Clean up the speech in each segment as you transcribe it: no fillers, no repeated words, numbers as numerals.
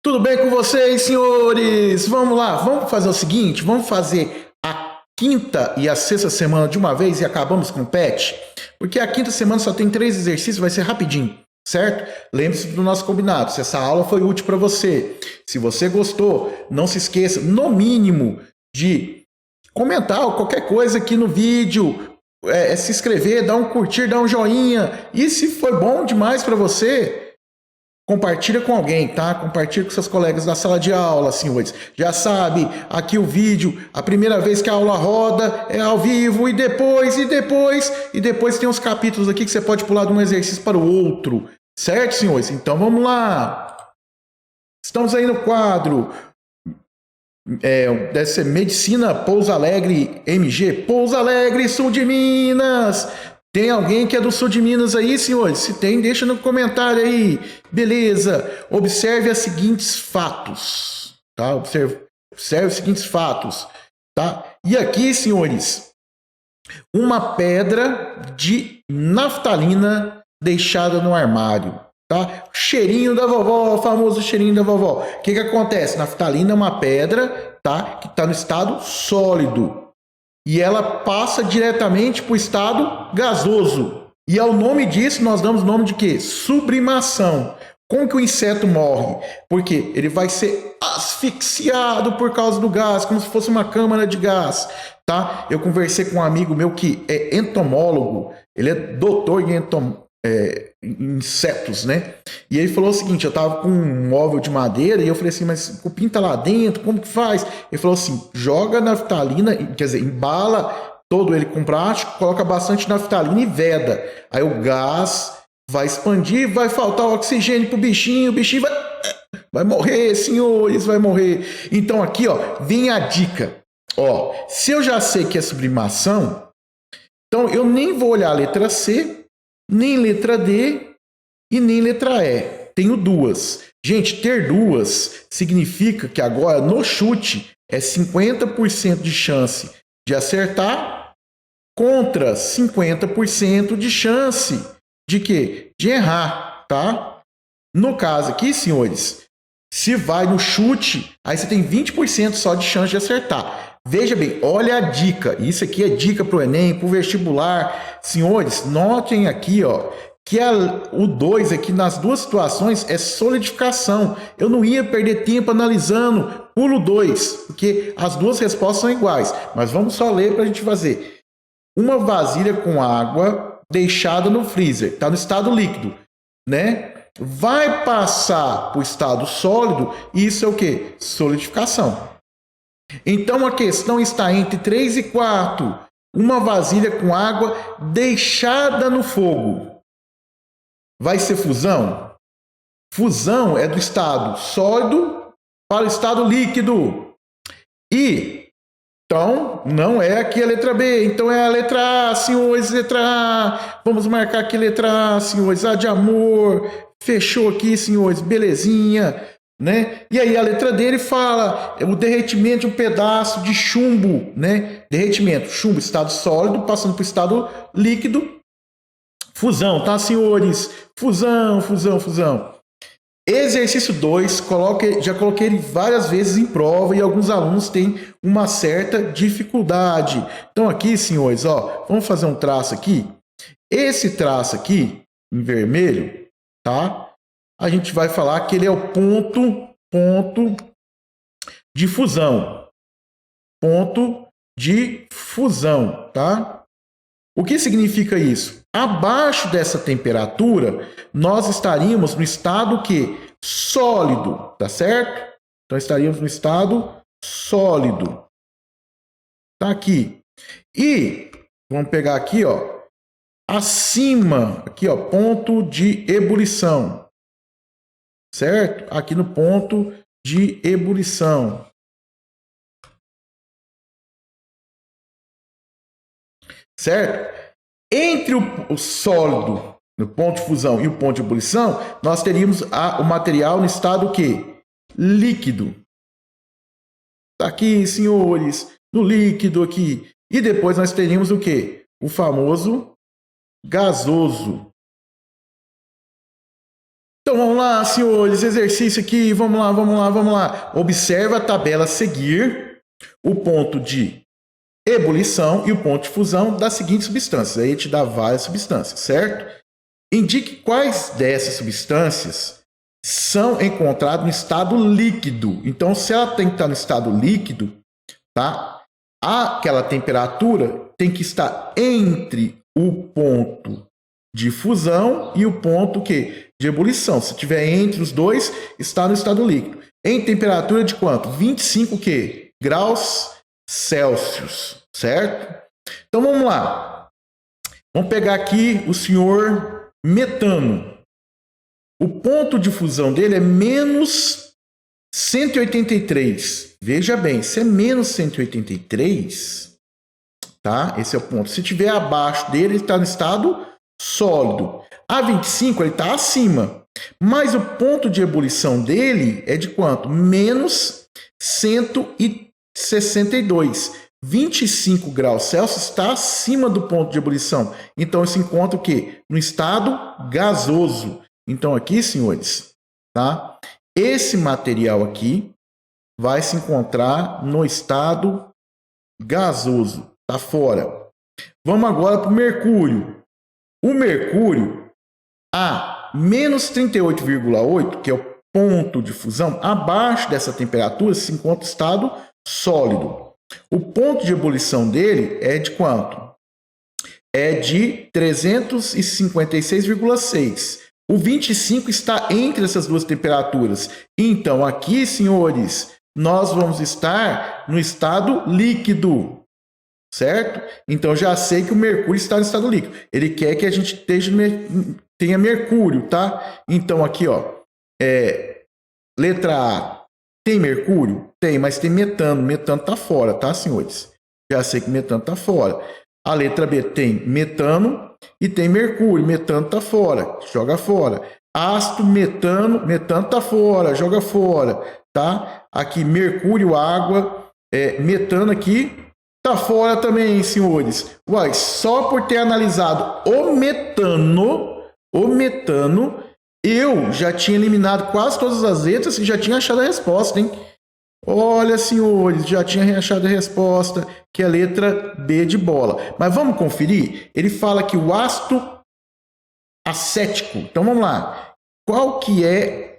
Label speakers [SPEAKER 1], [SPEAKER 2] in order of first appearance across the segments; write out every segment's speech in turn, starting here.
[SPEAKER 1] Tudo bem com vocês, senhores? Vamos lá, vamos fazer o seguinte, vamos fazer a quinta e a sexta semana de uma vez e acabamos com o PET? Porque a quinta semana só tem 3 exercícios, vai ser rapidinho, certo? Lembre-se do nosso combinado, se essa aula foi útil para você. Se você gostou, não se esqueça, no mínimo, de comentar qualquer coisa aqui no vídeo, se inscrever, dar um curtir, dar um joinha. E se foi bom demais para você, compartilha com alguém, tá? Compartilha com seus colegas da sala de aula, senhores. Já sabe, aqui o vídeo, a primeira vez que a aula roda é ao vivo, e depois tem uns capítulos aqui que você pode pular de um exercício para o outro. Certo, senhores? Então vamos lá. Estamos aí no quadro. Deve ser Medicina Pouso Alegre MG. Pouso Alegre, sul de Minas. Tem alguém que é do sul de Minas aí, senhores? Se tem, deixa no comentário aí. Beleza. Observe os seguintes fatos. Tá? Observe os seguintes fatos. Tá? E aqui, senhores, uma pedra de naftalina deixada no armário. Tá? Cheirinho da vovó, o famoso cheirinho da vovó. O que acontece? Naftalina é uma pedra, tá? Que está no estado sólido. E ela passa diretamente para o estado gasoso. E ao nome disso, nós damos o nome de quê? Sublimação. Como que o inseto morre? Porque ele vai ser asfixiado por causa do gás, como se fosse uma câmara de gás. Tá? Eu conversei com um amigo meu que é entomólogo, ele é doutor em insetos, né? E ele falou o seguinte: eu tava com um móvel de madeira e eu falei assim, mas o cupim tá lá dentro, como que faz? Ele falou assim: joga naftalina, quer dizer, embala todo ele com plástico, coloca bastante naftalina e veda. Aí o gás vai expandir, vai faltar oxigênio pro bichinho, o bichinho vai morrer, senhores, vai morrer. Então aqui, ó, vem a dica. Ó, se eu já sei que é sublimação, então eu nem vou olhar a letra C, nem letra D e nem letra E. Tenho duas. Gente, ter duas significa que agora no chute é 50% de chance de acertar contra 50% de chance de quê? De errar, tá? No caso aqui, senhores, se vai no chute, aí você tem 20% só de chance de acertar. Veja bem, olha a dica. Isso aqui é dica para o Enem, para o vestibular. Senhores, notem aqui, ó, que o 2 aqui nas duas situações é solidificação. Eu não ia perder tempo analisando. Pulo 2, porque as duas respostas são iguais. Mas vamos só ler para a gente fazer. Uma vasilha com água deixada no freezer, está no estado líquido, né? Vai passar para o estado sólido, e isso é o quê? Solidificação. Então a questão está entre 3 e 4. Uma vasilha com água deixada no fogo. Vai ser fusão? Fusão é do estado sólido para o estado líquido. E, então, não é aqui a letra B. Então é a letra A, senhores, letra A. Vamos marcar aqui letra A, senhores. A de amor. Fechou aqui, senhores. Belezinha. Né? E aí a letra dele fala o derretimento de um pedaço de chumbo, né? Derretimento, chumbo, estado sólido, passando para o estado líquido. Fusão, tá, senhores? Fusão. Exercício 2, já coloquei ele várias vezes em prova e alguns alunos têm uma certa dificuldade. Então aqui, senhores, ó, vamos fazer um traço aqui. Esse traço aqui, em vermelho, tá? A gente vai falar que ele é o ponto de fusão. Ponto de fusão, tá? O que significa isso? Abaixo dessa temperatura, nós estaríamos no estado que? Sólido, tá certo? Então estaríamos no estado sólido. Tá aqui. E vamos pegar aqui, ó, acima, aqui, ó, ponto de ebulição. Certo? Aqui no ponto de ebulição. Certo? Entre o sólido, no ponto de fusão, e o ponto de ebulição, nós teríamos o material no estado quê? Líquido. Tá aqui, senhores, no líquido aqui. E depois nós teríamos o quê? O famoso gasoso. Então vamos lá, senhores, exercício aqui, vamos lá, vamos lá, vamos lá. Observa a tabela a seguir, o ponto de ebulição e o ponto de fusão das seguintes substâncias. Aí te dá várias substâncias, certo? Indique quais dessas substâncias são encontradas no estado líquido. Então, se ela tem que estar no estado líquido, tá? Aquela temperatura tem que estar entre o ponto de fusão e o ponto que de ebulição. Se tiver entre os dois, está no estado líquido. Em temperatura de quanto? 25 que? Graus Celsius, certo? Então vamos lá. Vamos pegar aqui o senhor metano. O ponto de fusão dele é menos 183. Veja bem, se é menos 183, tá? Esse é o ponto. Se tiver abaixo dele, ele está no estado sólido. A 25, ele está acima. Mas o ponto de ebulição dele é de quanto? Menos 162. 25 graus Celsius está acima do ponto de ebulição. Então, isso encontra o quê? No estado gasoso. Então, aqui, senhores, tá? Esse material aqui vai se encontrar no estado gasoso. Tá fora. Vamos agora para o mercúrio. O mercúrio, a menos 38,8, que é o ponto de fusão, abaixo dessa temperatura se encontra o estado sólido. O ponto de ebulição dele é de quanto? É de 356,6. O 25 está entre essas duas temperaturas. Então, aqui, senhores, nós vamos estar no estado líquido. Certo? Então, já sei que o mercúrio está no estado líquido. Ele quer que a gente tenha mercúrio, tá? Então, aqui, ó, letra A, tem mercúrio? Tem, mas tem metano. Metano está fora, tá, senhores? Já sei que metano está fora. A letra B tem metano e tem mercúrio. Metano está fora, joga fora. Ácido, metano está fora, joga fora, tá? Aqui, mercúrio, água, metano aqui, tá fora também, senhores. Uai, só por ter analisado o metano, eu já tinha eliminado quase todas as letras e já tinha achado a resposta, hein? Olha, senhores, já tinha achado a resposta, que é a letra B de bola. Mas vamos conferir? Ele fala que o ácido acético. Então, vamos lá. Qual que é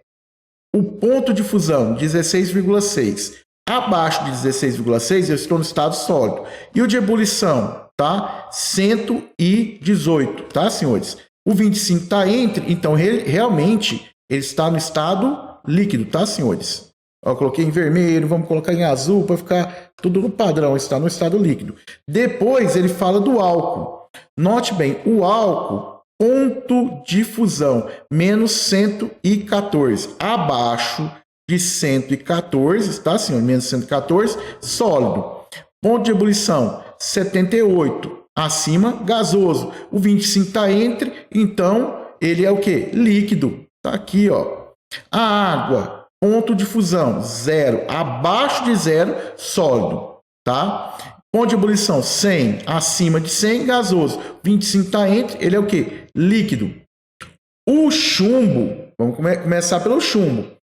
[SPEAKER 1] o ponto de fusão? 16,6. Abaixo de 16,6 eu estou no estado sólido. E o de ebulição, tá? 118, tá, senhores? O 25 está entre, então realmente ele está no estado líquido, tá, senhores? Eu coloquei em vermelho, vamos colocar em azul para ficar tudo no padrão, está no estado líquido. Depois ele fala do álcool. Note bem, o álcool, ponto de fusão, menos 114. Abaixo de 114, tá, senhor? Menos 114, sólido. Ponto de ebulição, 78. Acima, gasoso. O 25 está entre, então ele é o quê? Líquido. Tá aqui, ó. A água, ponto de fusão, 0. Abaixo de 0, sólido, tá? Ponto de ebulição, 100. Acima de 100, gasoso. 25 está entre, ele é o quê? Líquido. O chumbo, vamos começar pelo chumbo.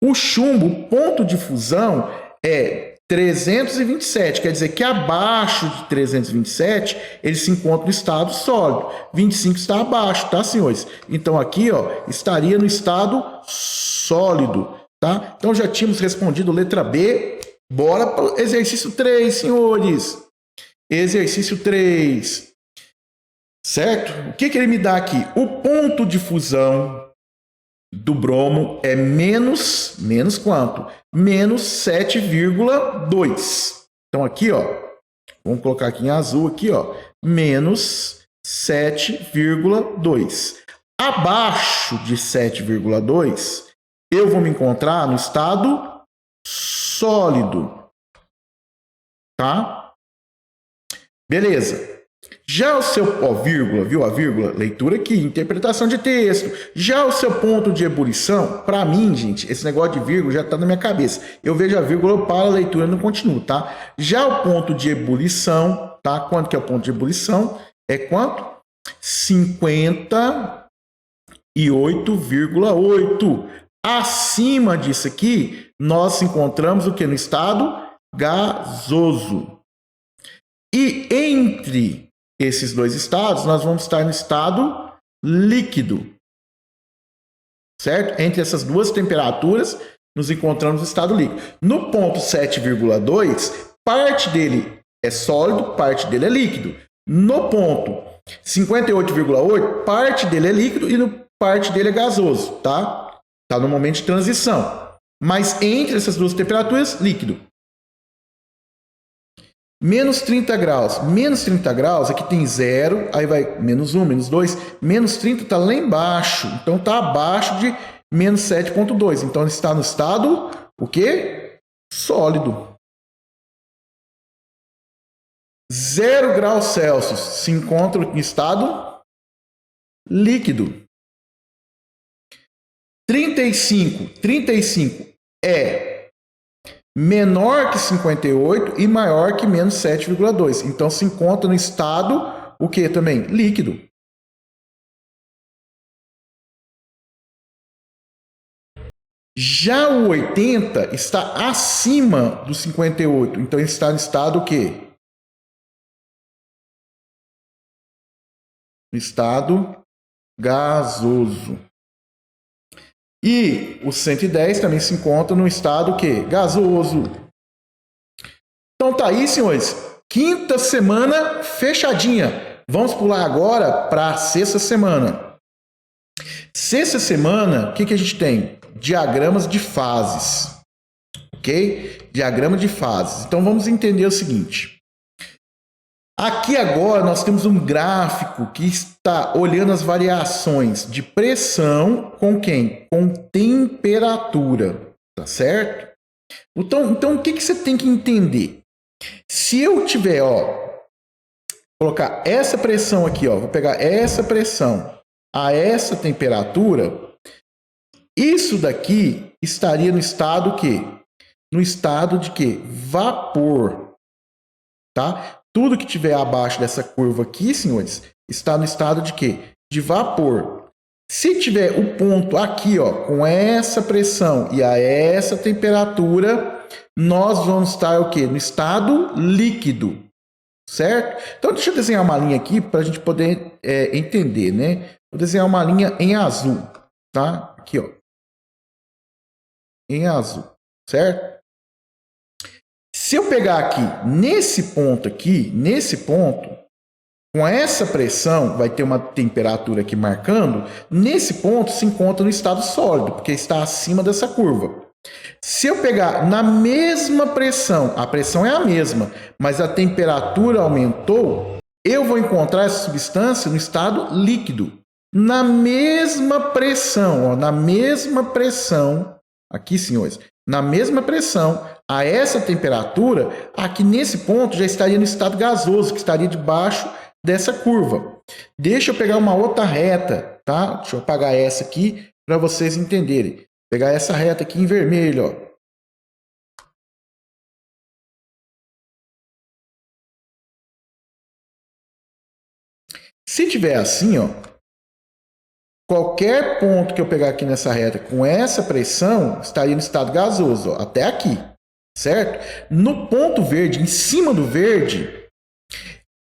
[SPEAKER 1] O chumbo, ponto de fusão é 327, quer dizer que abaixo de 327 ele se encontra no estado sólido. 25 está abaixo, tá, senhores? Então aqui, ó, estaria no estado sólido, tá? Então já tínhamos respondido letra B. Bora para o exercício 3, senhores. Exercício 3. Certo? O que ele me dá aqui? O ponto de fusão do bromo é menos quanto? Menos 7,2. Então aqui, ó, vamos colocar aqui em azul aqui, ó, menos 7,2. Abaixo de 7,2, eu vou me encontrar no estado sólido. Tá? Beleza. Já o seu, ó, vírgula, viu a vírgula? Leitura aqui, interpretação de texto. Já o seu ponto de ebulição, para mim, gente, esse negócio de vírgula já está na minha cabeça. Eu vejo a vírgula, eu paro a leitura e não continuo, tá? Já o ponto de ebulição, tá? Quanto que é o ponto de ebulição? É quanto? 50 e 8,8. Acima disso aqui, nós encontramos o que? No estado gasoso. E entre esses dois estados, nós vamos estar no estado líquido. Certo? Entre essas duas temperaturas, nos encontramos no estado líquido. No ponto 7,2, parte dele é sólido, parte dele é líquido. No ponto 58,8, parte dele é líquido e parte dele é gasoso, tá? Tá no momento de transição. Mas entre essas duas temperaturas, líquido. Menos 30 graus. Menos 30 graus, aqui tem 0, aí vai menos 1, menos 2. Menos 30 está lá embaixo. Então está abaixo de menos 7,2. Então está no estado, o quê? Sólido. 0 graus Celsius se encontra em estado líquido. 35 é menor que 58 e maior que menos 7,2. Então, se encontra no estado, o que também? Líquido. Já o 80 está acima do 58. Então, ele está no estado o quê? No estado gasoso. E o 110 também se encontra no estado que? Gasoso. Então tá aí, senhores. Quinta semana fechadinha. Vamos pular agora para a sexta semana. Sexta semana, o que a gente tem? Diagramas de fases. Ok? Diagrama de fases. Então vamos entender o seguinte. Aqui agora nós temos um gráfico que está olhando as variações de pressão com quem? Com temperatura, tá certo? Então o que você tem que entender? Se eu tiver, colocar essa pressão aqui, vou pegar essa pressão a essa temperatura, isso daqui estaria no estado quê? No estado de quê? Vapor, tá? Tudo que tiver abaixo dessa curva aqui, senhores, está no estado de quê? De vapor. Se tiver o ponto aqui, com essa pressão e a essa temperatura, nós vamos estar o quê? No estado líquido, certo? Então, deixa eu desenhar uma linha aqui para a gente poder entender, né? Vou desenhar uma linha em azul, tá? Aqui, em azul, certo? Se eu pegar aqui, nesse ponto, com essa pressão, vai ter uma temperatura aqui marcando, nesse ponto se encontra no estado sólido, porque está acima dessa curva. Se eu pegar na mesma pressão, a pressão é a mesma, mas a temperatura aumentou, eu vou encontrar essa substância no estado líquido. Na mesma pressão, aqui, senhores, na mesma pressão, a essa temperatura, aqui nesse ponto já estaria no estado gasoso, que estaria debaixo dessa curva. Deixa eu pegar uma outra reta, tá? Deixa eu apagar essa aqui para vocês entenderem. Vou pegar essa reta aqui em vermelho, Se tiver assim, qualquer ponto que eu pegar aqui nessa reta com essa pressão estaria no estado gasoso, até aqui, certo? No ponto verde, em cima do verde,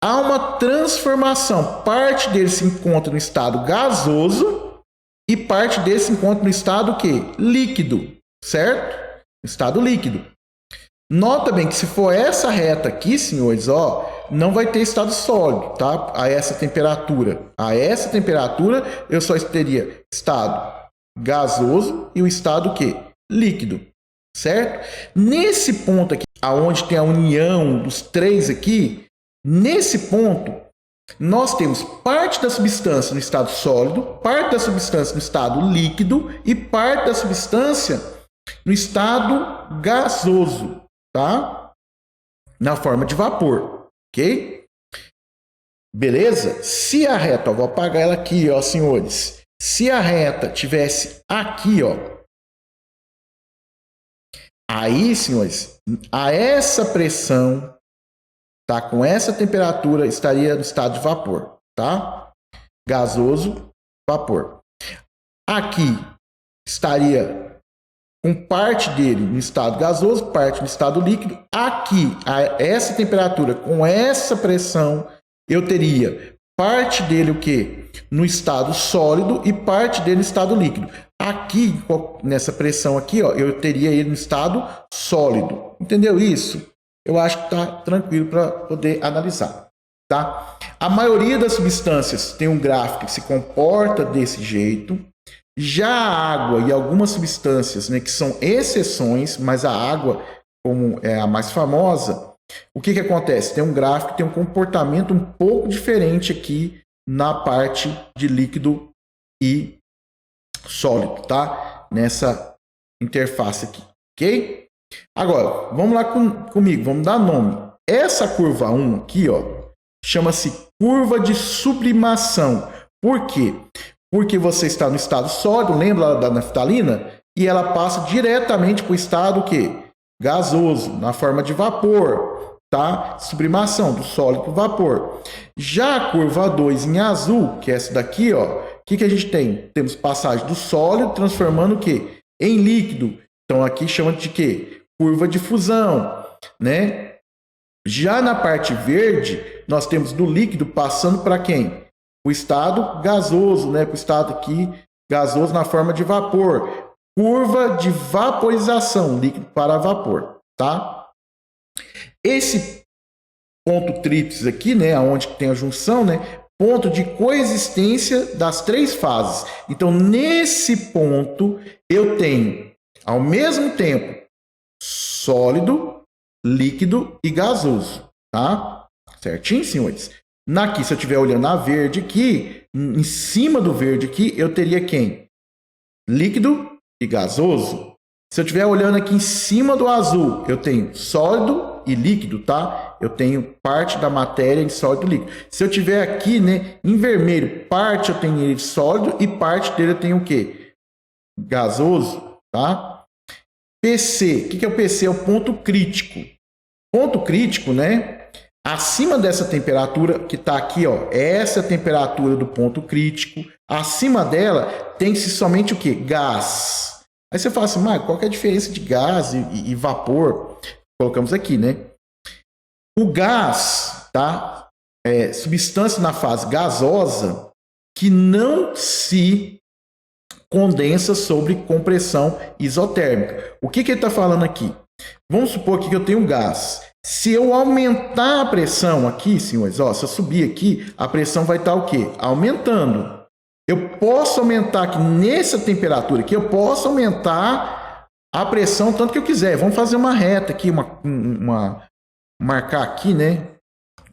[SPEAKER 1] há uma transformação. Parte dele se encontra no estado gasoso e parte dele se encontra no estado o quê? Líquido, certo? Estado líquido. Nota bem que se for essa reta aqui, senhores, não vai ter estado sólido, tá? A essa temperatura. A essa temperatura, eu só teria estado gasoso e o estado o quê? Líquido, certo? Nesse ponto aqui, aonde tem a união dos três aqui, nesse ponto, nós temos parte da substância no estado sólido, parte da substância no estado líquido e parte da substância no estado gasoso, tá? Na forma de vapor, ok? Beleza? Se a reta, vou apagar ela aqui, senhores. Se a reta tivesse aqui, aí, senhores, a essa pressão, tá? Com essa temperatura, estaria no estado de vapor, tá? Gasoso, vapor. aqui estaria com parte dele no estado gasoso, parte no estado líquido. Aqui, a essa temperatura, com essa pressão, eu teria parte dele o quê? No estado sólido e parte dele no estado líquido. Aqui, nessa pressão aqui, ó, eu teria ele no estado sólido. Entendeu isso? Eu acho que está tranquilo para poder analisar. Tá? A maioria das substâncias tem um gráfico que se comporta desse jeito. Já a água e algumas substâncias, né, que são exceções, mas a água, como é a mais famosa, o que acontece? Tem um gráfico que tem um comportamento um pouco diferente aqui na parte de líquido e sólido, tá? Nessa interface aqui, ok? Agora, vamos lá comigo, vamos dar nome. Essa curva 1 aqui, ó, chama-se curva de sublimação. Por quê? Porque você está no estado sólido, lembra da naftalina? E ela passa diretamente para o estado o quê? Gasoso, na forma de vapor, tá? Sublimação do sólido para o vapor. Já a curva 2 em azul, que é essa daqui, ó, o que a gente tem? Temos passagem do sólido transformando o quê? Em líquido. Então aqui chama de quê? Curva de fusão, né? Já na parte verde, nós temos do líquido passando para quem? O estado gasoso, né? Para o estado aqui gasoso na forma de vapor. Curva de vaporização, líquido para vapor, tá? Esse ponto tríplice aqui, né? Onde tem a junção, né? Ponto de coexistência das três fases. Então, nesse ponto, eu tenho, ao mesmo tempo, sólido, líquido e gasoso, tá? Certinho, senhores? Aqui, se eu estiver olhando a verde aqui, em cima do verde aqui, eu teria quem? Líquido e gasoso. Se eu estiver olhando aqui em cima do azul, eu tenho sólido e líquido, tá? Eu tenho parte da matéria em sólido e líquido. Se eu tiver aqui, né, em vermelho, parte eu tenho ele sólido e parte dele eu tenho o quê? Gasoso, tá? PC, o que é o PC? É o ponto crítico. Ponto crítico, né? Acima dessa temperatura que está aqui, ó, essa é a temperatura do ponto crítico. Acima dela tem-se somente o quê? Gás. Aí você fala assim, mas qual que é a diferença de gás e vapor? Colocamos aqui, né? O gás, tá? É substância na fase gasosa que não se condensa sobre compressão isotérmica. O que ele está falando aqui? Vamos supor que eu tenho um gás. Se eu aumentar a pressão aqui, senhores, ó, se eu subir aqui, a pressão vai estar o quê? Aumentando. Eu posso aumentar aqui nessa temperatura aqui, eu posso aumentar a pressão tanto que eu quiser. Vamos fazer uma reta aqui, marcar aqui, né?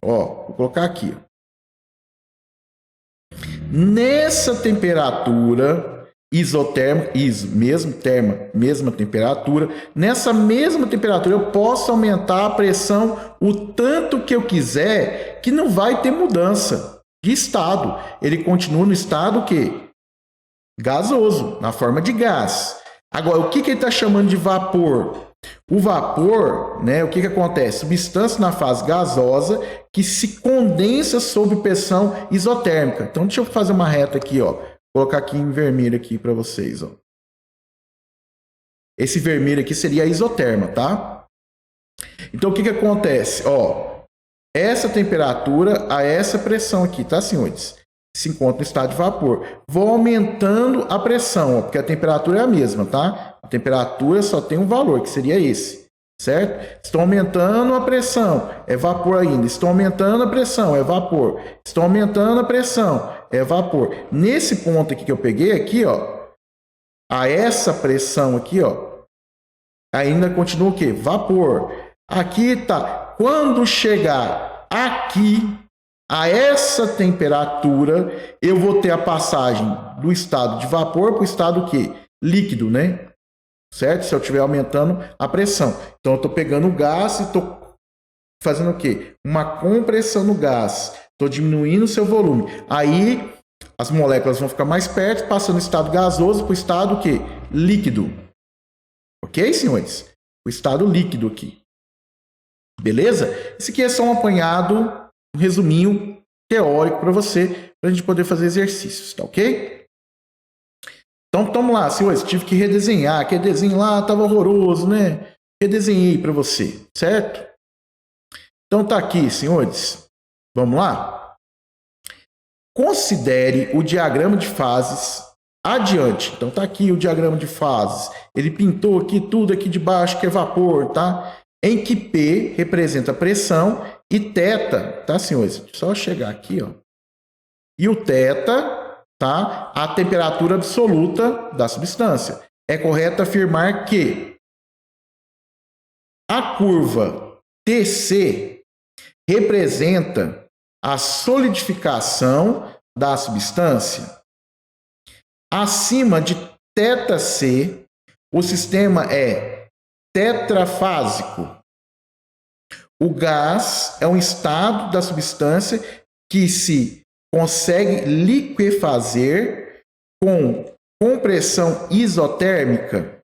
[SPEAKER 1] Ó, vou colocar aqui. Nessa temperatura isotérmica, mesma temperatura, nessa mesma temperatura eu posso aumentar a pressão o tanto que eu quiser, que não vai ter mudança de estado. Ele continua no estado que gasoso, na forma de gás. Agora, o que ele está chamando de vapor? O vapor, né, o que acontece? Substância na fase gasosa que se condensa sob pressão isotérmica. Então, deixa eu fazer uma reta aqui, ó. Vou colocar aqui em vermelho aqui para vocês, ó. Esse vermelho aqui seria a isoterma, tá? Então, o que acontece? Ó, essa temperatura a essa pressão aqui, tá, senhores? Se encontra no estado de vapor. Vou aumentando a pressão, ó, porque a temperatura é a mesma, tá? A temperatura só tem um valor, que seria esse, certo? Estou aumentando a pressão, é vapor ainda. Estou aumentando a pressão, é vapor. Estou aumentando a pressão, é vapor. Nesse ponto aqui que eu peguei aqui, ó, a essa pressão aqui, ó, ainda continua o quê? Vapor. Aqui tá. Quando chegar aqui a essa temperatura, eu vou ter a passagem do estado de vapor para o estado o quê? Líquido, né? Certo? Se eu estiver aumentando a pressão. Então, eu estou pegando o gás e estou fazendo o quê? Uma compressão no gás. Estou diminuindo o seu volume. Aí, as moléculas vão ficar mais perto, passando do estado gasoso para o estado o quê? Líquido. Ok, senhores? O estado líquido aqui. Beleza? Esse aqui é só um apanhado, um resuminho teórico para você, para a gente poder fazer exercícios, tá ok? Então, vamos lá, senhores, tive que redesenhar, aquele desenho lá estava horroroso, né? Redesenhei para você, certo? Então tá aqui, senhores. Vamos lá? Considere o diagrama de fases adiante. Então tá aqui o diagrama de fases. Ele pintou aqui tudo aqui de baixo que é vapor, tá? Em que P representa pressão e θ, tá, senhores? Só chegar aqui, ó. E o θ, tá? A temperatura absoluta da substância. É correto afirmar que a curva TC representa a solidificação da substância. Acima de θC, o sistema é tetrafásico. O gás é um estado da substância que se consegue liquefazer com compressão isotérmica.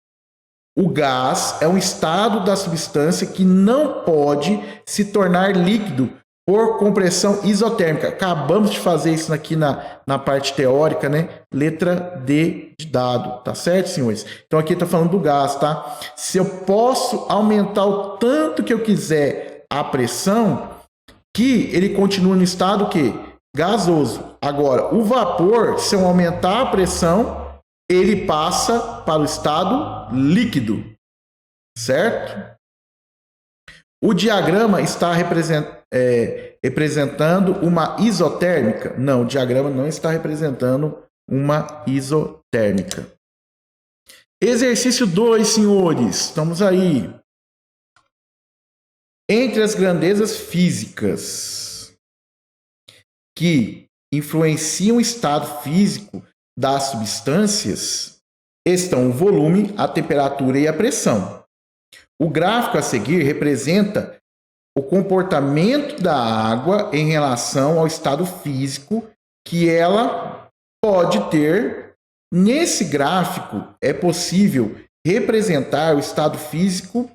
[SPEAKER 1] O gás é um estado da substância que não pode se tornar líquido por compressão isotérmica. Acabamos de fazer isso aqui na parte teórica, né? Letra D de dado, tá certo, senhores? Então aqui está falando do gás, tá? Se eu posso aumentar o tanto que eu quiser a pressão, que ele continua no estado o quê? Gasoso. Agora, o vapor, se eu aumentar a pressão, ele passa para o estado líquido, certo? O diagrama está representando uma isotérmica? Não, o diagrama não está representando uma isotérmica. Exercício 2, senhores. Estamos aí. Entre as grandezas físicas que influenciam o estado físico das substâncias estão o volume, a temperatura e a pressão. O gráfico a seguir representa o comportamento da água em relação ao estado físico que ela pode ter. Nesse gráfico é possível representar o estado físico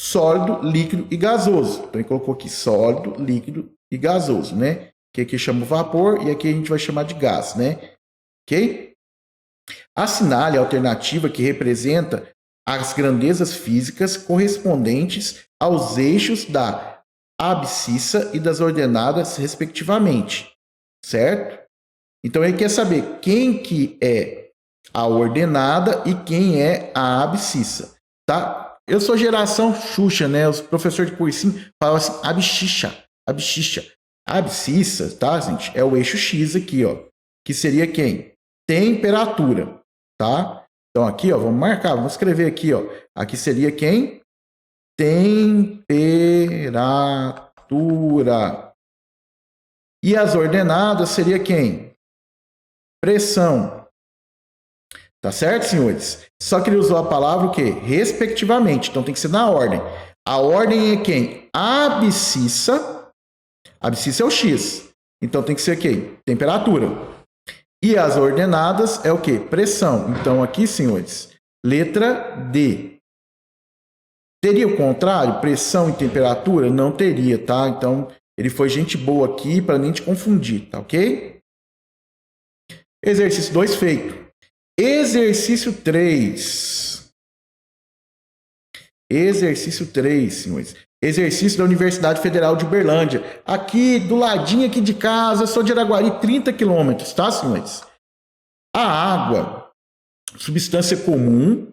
[SPEAKER 1] sólido, líquido e gasoso. Então ele colocou aqui sólido, líquido e gasoso, né? Que aqui chama vapor e aqui a gente vai chamar de gás, né? Ok? Assinale a alternativa que representa as grandezas físicas correspondentes aos eixos da abscissa e das ordenadas, respectivamente. Certo? Então, ele quer saber quem que é a ordenada e quem é a abscissa. Tá? Eu sou geração Xuxa, né? Os professores de cursinho falam assim, abscissa, abscissa. A abscissa, tá, gente? É o eixo X aqui, ó. Que seria quem? Temperatura, tá? Então, aqui, ó, vamos marcar, vamos escrever aqui, ó. Aqui seria quem? Temperatura. E as ordenadas seria quem? Pressão. Tá certo, senhores? Só que ele usou a palavra o quê? Respectivamente. Então, tem que ser na ordem. A ordem é quem? Abscissa. Abscissa é o X. Então, tem que ser quem? Temperatura. E as ordenadas é o quê? Pressão. Então, aqui, senhores, letra D. Teria o contrário? Pressão e temperatura? Não teria, tá? Então, ele foi gente boa aqui para nem te confundir, tá ok? Exercício 2 feito. Exercício 3. Exercício 3, senhores. Exercício da Universidade Federal de Uberlândia. Aqui, do ladinho aqui de casa, eu sou de Araguari, 30 quilômetros, tá, senhores? A água, substância comum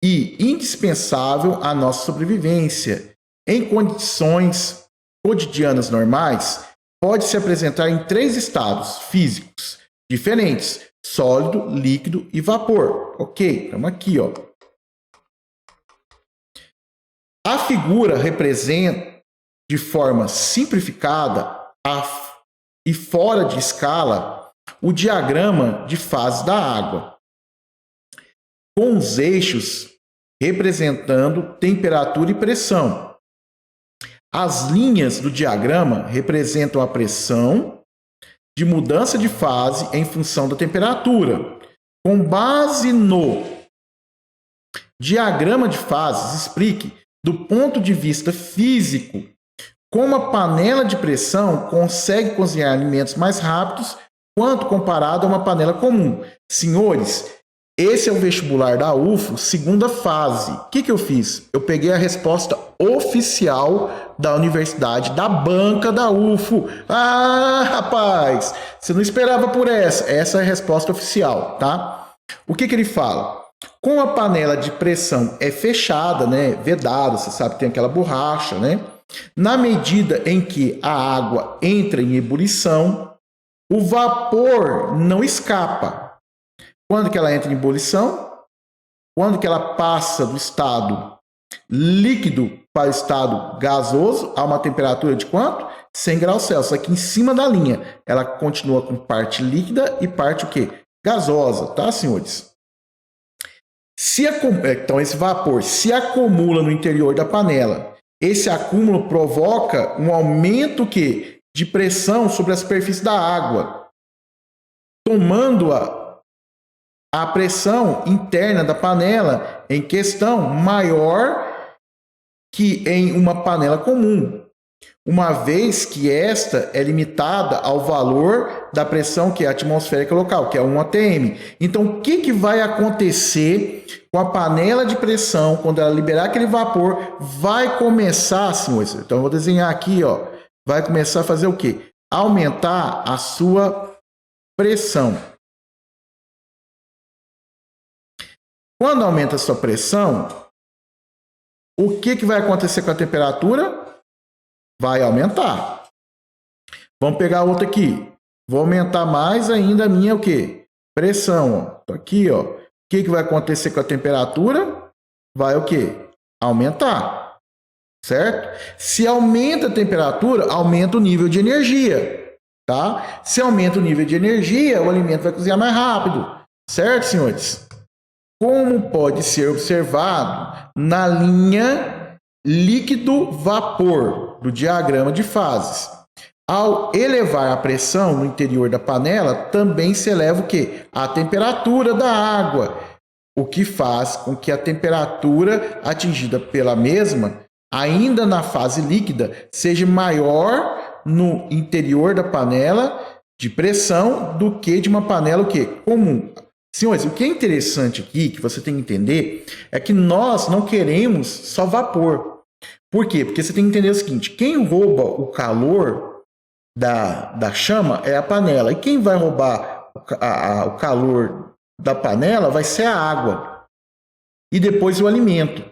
[SPEAKER 1] e indispensável à nossa sobrevivência. Em condições cotidianas normais, pode se apresentar em 3 estados físicos diferentes: sólido, líquido e vapor. Ok, estamos aqui, ó. A figura representa, de forma simplificada e fora de escala, o diagrama de fase da água, com os eixos representando temperatura e pressão. As linhas do diagrama representam a pressão de mudança de fase em função da temperatura. Com base no diagrama de fases, explique, do ponto de vista físico, como a panela de pressão consegue cozinhar alimentos mais rápidos quanto comparado a uma panela comum. Senhores, Esse é o vestibular da UFO, segunda fase. O que eu fiz? Eu peguei a resposta oficial da universidade, da banca da UFO. Ah, rapaz, você não esperava por essa. Essa é a resposta oficial, tá? O que ele fala? Com a panela de pressão é fechada, né, vedada, você sabe que tem aquela borracha, né? Na medida em que a água entra em ebulição, o vapor não escapa. Quando que ela entra em ebulição? Quando que ela passa do estado líquido para o estado gasoso, a uma temperatura de quanto? 100 graus Celsius. Aqui em cima da linha, ela continua com parte líquida e parte o quê? Gasosa, tá, senhores? Então, esse vapor se acumula no interior da panela. Esse acúmulo provoca um aumento que, de pressão sobre a superfície da água, tomando-a a pressão interna da panela em questão maior que em uma panela comum, uma vez que esta é limitada ao valor da pressão que é atmosférica local, que é 1 atm. Então, o que vai acontecer com a panela de pressão quando ela liberar aquele vapor? Vai começar, senhores, então eu vou desenhar aqui, ó, vai começar a fazer o quê? Aumentar a sua pressão. Quando aumenta a sua pressão, o que vai acontecer com a temperatura? Vai aumentar. Vamos pegar outra aqui. Vou aumentar mais ainda a minha o quê? Pressão. Ó. Aqui, ó. O que vai acontecer com a temperatura? Vai o quê? Aumentar. Certo? Se aumenta a temperatura, aumenta o nível de energia. Tá? Se aumenta o nível de energia, o alimento vai cozinhar mais rápido. Certo, senhores? Como pode ser observado na linha líquido-vapor do diagrama de fases. Ao elevar a pressão no interior da panela, também se eleva o quê? A temperatura da água, o que faz com que a temperatura atingida pela mesma, ainda na fase líquida, seja maior no interior da panela de pressão do que de uma panela o quê? Comum. Senhores, o que é interessante aqui, que você tem que entender, é que nós não queremos só vapor. Por quê? Porque você tem que entender o seguinte, quem rouba o calor da chama é a panela. E quem vai roubar o calor da panela vai ser a água. E depois o alimento.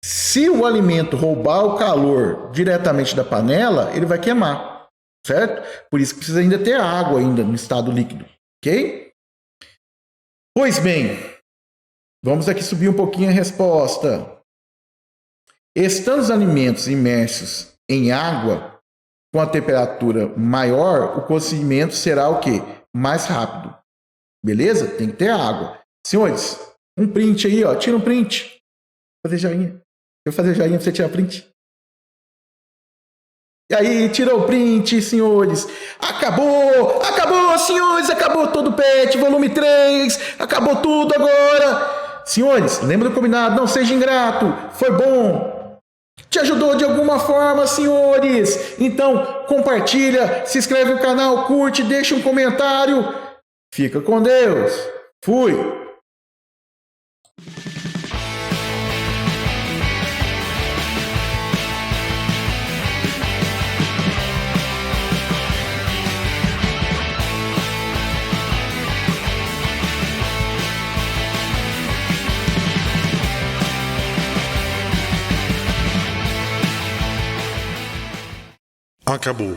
[SPEAKER 1] Se o alimento roubar o calor diretamente da panela, ele vai queimar. Certo? Por isso que precisa ainda ter água ainda no estado líquido. Ok? Pois bem, vamos aqui subir um pouquinho a resposta. Estando os alimentos imersos em água, com a temperatura maior, o cozimento será o quê? Mais rápido. Beleza? Tem que ter água. Senhores, um print aí, ó. Tira um print. Vou fazer joinha. Eu vou fazer joinha pra você tirar print. E aí, tirou o print, senhores. Acabou! Acabou, senhores! Acabou todo o PET, volume 3. Acabou tudo agora. Senhores, lembra do combinado? Não seja ingrato. Foi bom. Te ajudou de alguma forma, senhores? Então, compartilha, se inscreve no canal, curte, deixa um comentário. Fica com Deus. Fui.
[SPEAKER 2] Acabou.